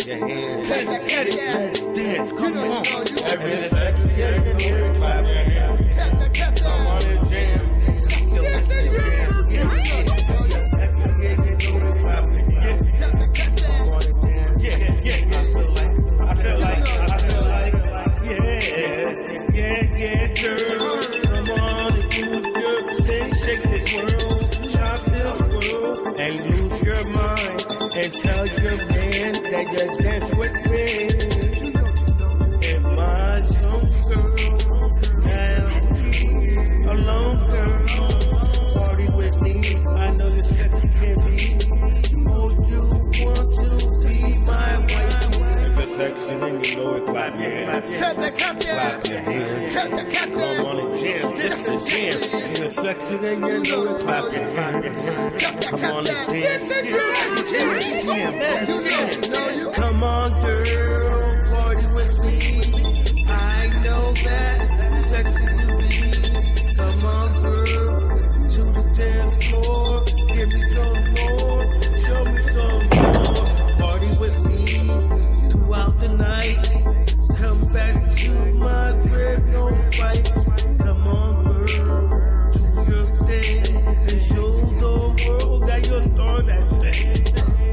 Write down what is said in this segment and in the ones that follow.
your hands. Let's dance, come on. Every sexy in the club, clap your hands. Come on and jam. And tell your man that you dance with me. In my zone, girl. Now, alone, girl. Party with me. I know the sexy can be. Oh, you want to be my wife? If it's sexy, then you know it. Clap your hands. Clap your hands. Come on and jam. This is jam. If it's sexy, then you know it. Clap your hands. Come on and dance. Come on, girl, party with me. I know that sexy you be. Come on, girl, to the dance floor. Give me some more, show me some more. Party with me throughout the night. Come back to my crib, don't fight. Come on, girl, do your thing and show the world that you're a star that thing.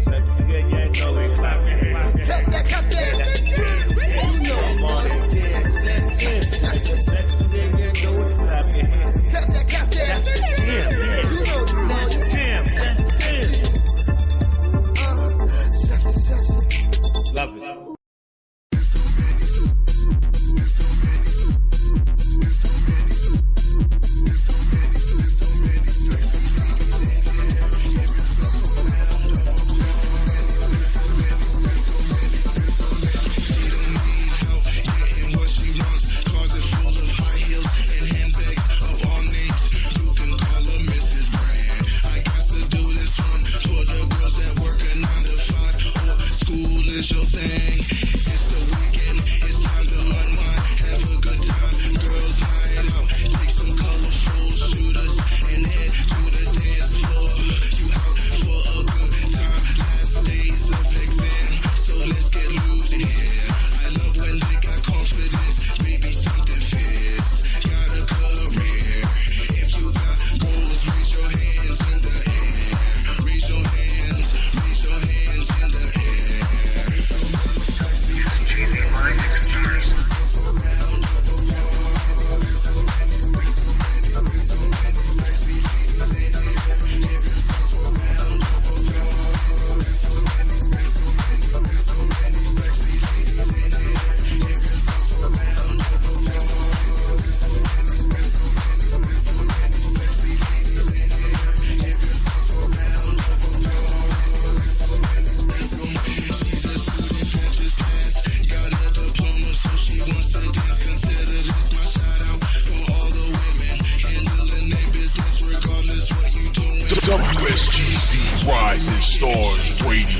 Sexy, yeah, know it, clap your hands. Come on and dance, let's dance. Sexy, yeah, know it, clap your hands. That's the jam, yeah. Let's jam, let's dance. Love it. WSGZ Rising Stars Radio.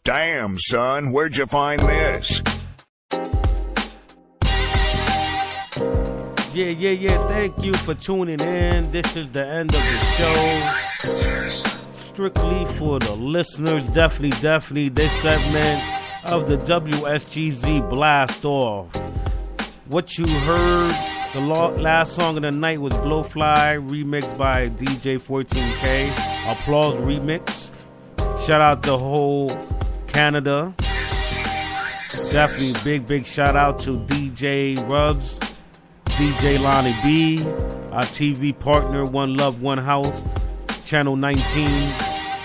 Damn, son, where'd you find this? Yeah. Thank you for tuning in. This is the end of the show. Strictly for the listeners. Definitely this segment of the WSGZ Blast Off. What you heard, the last song of the night was Blowfly, remixed by DJ 14K. Applause remix. Shout out to whole Canada. Definitely big shout out to DJ Rubs, DJ Lonnie B, our TV partner, One Love, One House, Channel 19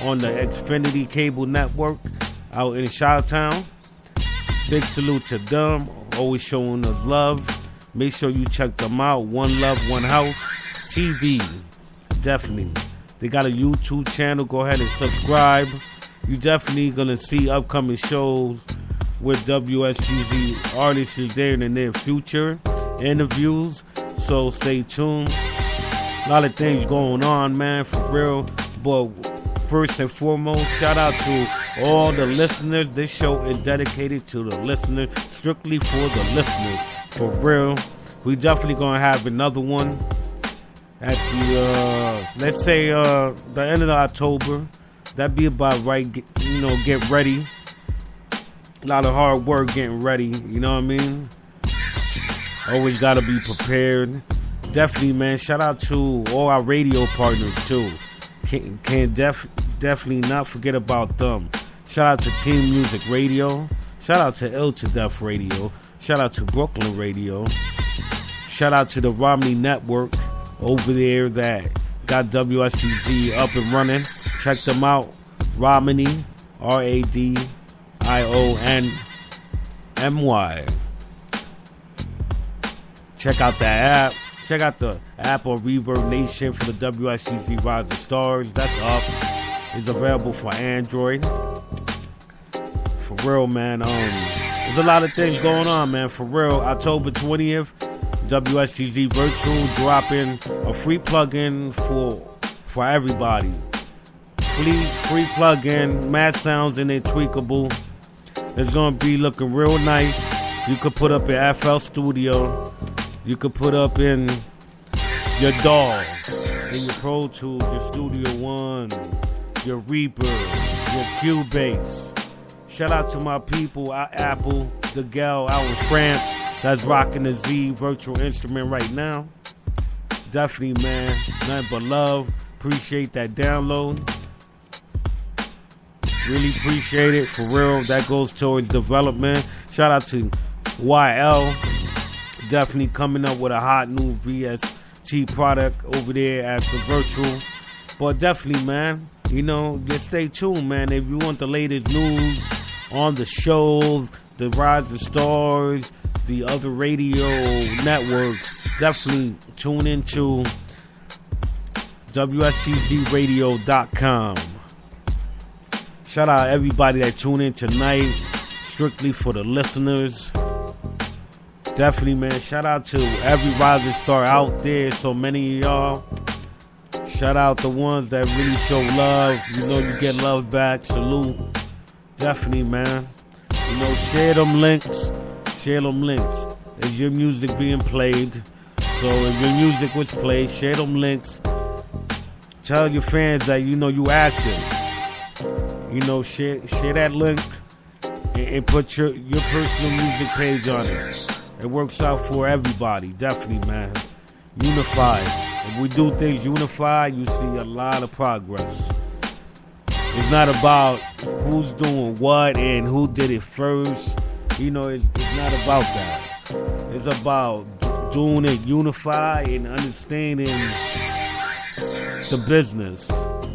on the Xfinity Cable Network out in Chi-Town. Big salute to them, always showing us love. Make sure you check them out, One Love, One House TV. Definitely. They got a YouTube channel, go ahead and subscribe. You're definitely going to see upcoming shows with WSGZ artists there in the near future. Interviews, so stay tuned. A lot of things going on, man, for real. But first and foremost, shout out to all the listeners. This show is dedicated to the listeners, strictly for the listeners, for real. We definitely gonna have another one at the let's say the end of October. That'd be about right. Get ready. A lot of hard work getting ready. You know what I mean? Always gotta be prepared. Definitely, man. Shout out to all our radio partners too. Can't definitely not forget about them. Shout out to Team Music Radio. Shout out to Ill to Death Radio. Shout out to Brooklyn Radio. Shout out to the Romney Network over there that got WSGZ up and running. Check them out. Romney, RADIONMY. Check out that app. Check out the app on Reverb Nation for the WSGZ Rise of Stars. That's up. It's available for Android. For real, man. There's a lot of things going on, man. For real. October 20th, WSGZ Virtual dropping a free plugin for everybody. Free plugin, mad sounds in it, tweakable. It's gonna be looking real nice. You could put up in FL Studio. You could put up in your DAW, in your Pro Tools, your Studio One, your Reaper, your Cubase. Shout out to my people at Apple, the gal out in France that's rocking the Z virtual instrument right now. Definitely, man. Nothing but love. Appreciate that download. Really appreciate it, for real. That goes towards development. Shout out to YL. Definitely coming up with a hot new VST product over there at the virtual. But definitely, man, just stay tuned, man. If you want the latest news on the show, the Rise of Stars, the other radio networks, definitely tune into WSGZradio.com. Shout out everybody that tuned in tonight, strictly for the listeners. Definitely, man. Shout out to every rising star out there. So many of y'all. Shout out the ones that really show love. You get love back. Salute. Definitely, man. Share them links. Share them links. Is your music being played? So if your music was played, share them links. Tell your fans that you active. Share that link and put your personal music page on it. It works out for everybody, definitely, man. Unified. If we do things unified, you see a lot of progress. It's not about who's doing what and who did it first. It's not about that. It's about doing it unified and understanding the business.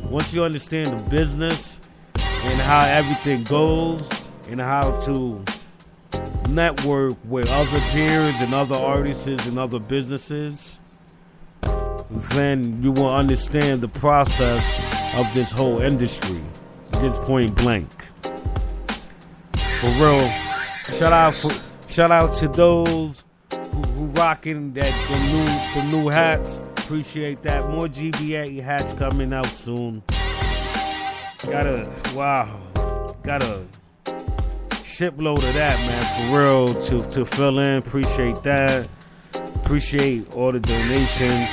Once you understand the business and how everything goes and how to network with other peers and other artists and other businesses, then you will understand the process of this whole industry. Just point blank. For real, shout out to those who rocking the new hats. Appreciate that. More GBA hats coming out soon. Got a shipload of that, man, for real, to fill in. Appreciate that. Appreciate all the donations.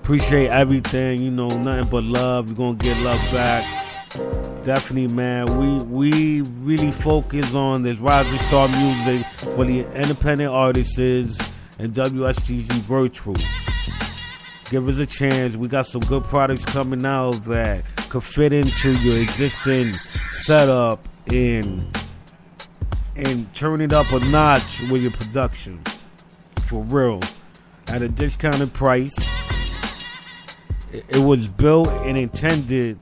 Appreciate everything, you know, nothing but love. You're gonna get love back. Definitely, man. We really focus on this rising star music for the independent artists and WSGZ Virtual. Give us a chance. We got some good products coming out that could fit into your existing setup and turn it up a notch with your production. For real. At a discounted price. It was built and intended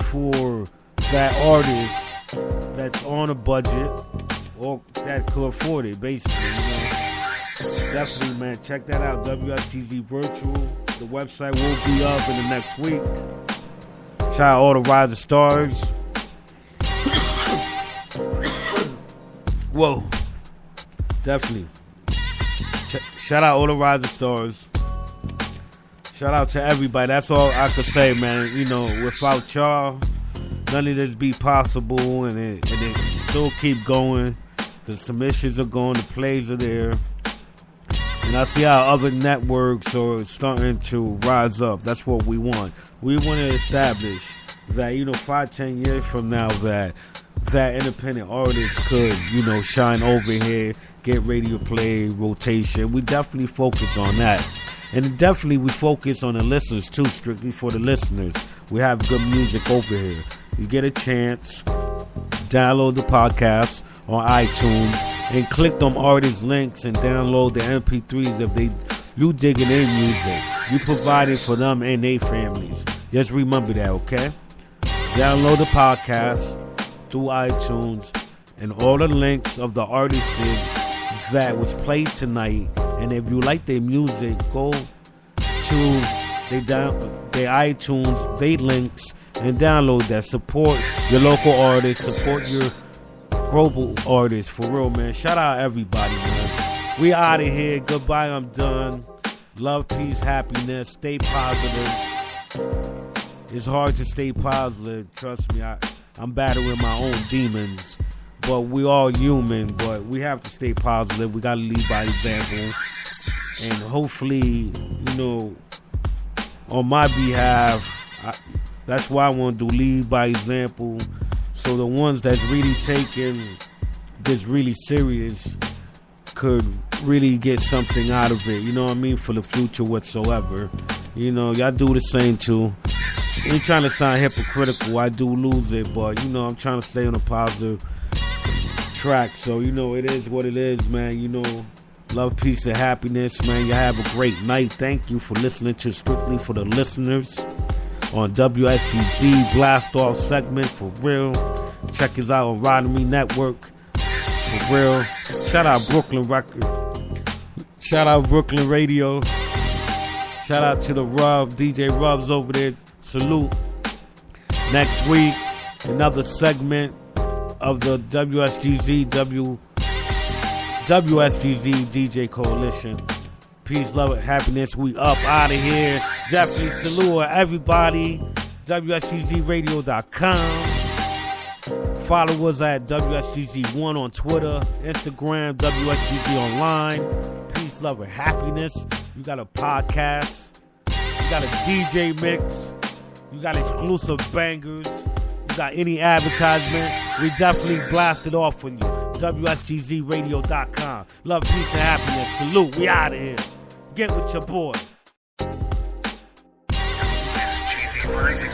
for that artist that's on a budget or that could afford it, basically. You know? Definitely, man. Check that out. WSGZ Virtual. The website will be up in the next week. Shout out all the rising stars. Whoa. Definitely. Shout out all the rising stars. Shout out to everybody. That's all I could say, man. You know, without y'all, none of this be possible, and it still keep going. The submissions are going, the plays are there. And I see how other networks are starting to rise up. That's what we want. We want to establish that, you know, 5-10 years from now, that independent artist could, you know, shine over here, get radio play, rotation. We definitely focus on that. And definitely we focus on the listeners too, strictly for the listeners. We have good music over here. You get a chance, download the podcast on iTunes and click them artist links and download the MP3s if you digging in music. You provide it for them and their families. Just remember that, okay? Download the podcast through iTunes and all the links of the artists that was played tonight. And if you like their music, go to their iTunes, their links, and download that. Support your local artists. Support your global artists. For real, man. Shout out everybody, man. We out of here. Goodbye. I'm done. Love, peace, happiness. Stay positive. It's hard to stay positive. Trust me. I'm battling my own demons. But we all human, but we have to stay positive. We got to lead by example. And hopefully, you know, on my behalf, that's why I want to do lead by example. So the ones that's really taking this really serious could really get something out of it. You know what I mean? For the future whatsoever. You know, y'all do the same too. I ain't trying to sound hypocritical. I do lose it, but, you know, I'm trying to stay on a positive track. So, you know, it is what it is, man. You know, love, peace, and happiness, man. You have a great night. Thank you for listening to Strictly for the Listeners on WSGZ Blast Off segment, for real. Check us out on Rodney Network, for real. Shout out Brooklyn Record. Shout out Brooklyn Radio. Shout out to the Rub, DJ Rubs over there. Salute. Next week, another segment of the WSGZ DJ Coalition. Peace, love, and happiness. We up out of here. Definitely salute everybody. WSGZradio.com. Follow us at WSGZ1 on Twitter, Instagram, WSGZ Online. Peace, love, and happiness. You got a podcast. You got a DJ mix. You got exclusive bangers. You got any advertisement. We definitely blast it off for you. WSGZradio.com. Love, peace, and happiness. Salute. We out of here. Get with your boy. WSGZ Rising